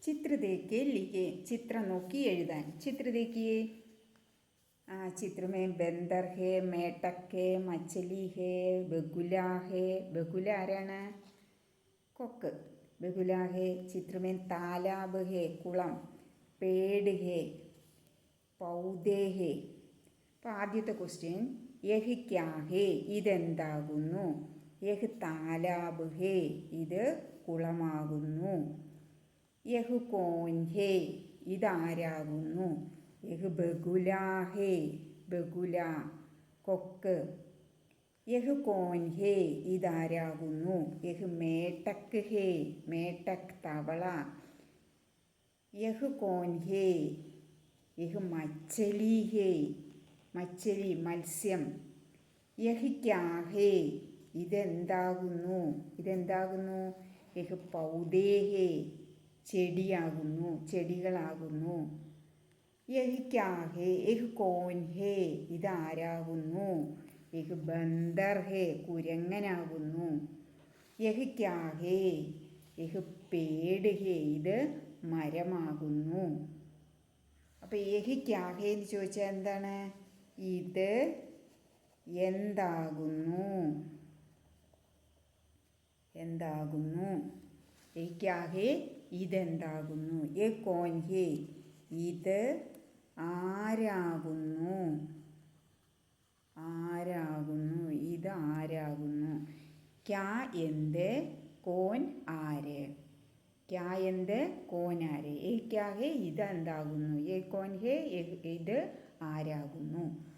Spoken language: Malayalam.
चित्र देख के लिखे। चित्र നോക്കി എഴുതാൻ. चित्र देखिए. चित्र में बंदर है, मेंढक है, मछली है, बगुला है. बगुला ആരാണ്? കൊക്ക്. बगुला है. चित्र में तालाब है, കുളം. पेड़ है, पौधे है. അപ്പോൾ ആദ്യത്തെ ക്വസ്റ്റ്യൻ, യഹ് ക്യാ ഹേ, ഇതെന്താകുന്നു? യഹ് താലാബ് ഹേ, ഇത് കുളമാകുന്നു. യഹ് കോൻ ഹേ, ഇതാരാകുന്നു? യഹ് ബഗുലാ ഹേ, ബഗുല കൊക്ക്. യഹ് കോൻ ഹേ, ഇതാരാകുന്നു? യഹ് മേട്ടക് ഹേ, മേട്ടക് തവള. യഹ് കോൻ ഹേ, യഹ് മച്ചലി ഹേ, മച്ചലി മത്സ്യം. യഹ് ക്യാ ഹേ, ഇതെന്താകുന്നു? ഇതെന്താകുന്നു? യഹ് പൗധേ ഹേ, ചെടിയാകുന്നു, ചെടികളാകുന്നു. യഹ് ക്യാ ഹേ, യഹ് കോൻ ഹേ, ഇതാരാകുന്നു? യഹ് ബന്ദർ ഹേ, കുരങ്ങനാകുന്നു. യഹ് ക്യാ ഹേ, യഹ് പേട് ഹേ, ഇത് മരമാകുന്നു. അപ്പോൾ യഹ് ക്യാ ഹേ എന്ന് ചോദിച്ചാൽ എന്താണ്? ഇത് എന്താകുന്നു? എന്താകുന്നു? യഹ് ക്യാ ഹേ, ഇതെന്താകുന്നു? യഹ് കോൻ ഹേ, ഇത് ആരാകുന്നു? ആരാകുന്നു, ഇത് ആരാകുന്നു? ക്യാ എന്ത്, കോൻ ആര്. ക്യാ എന്ത്, കോൻ ആര്. യഹ് ക്യാ ഹേ, ഇതെന്താകുന്നു. യഹ് കോൻ ഹേ, ഇത് ആരാകുന്നു.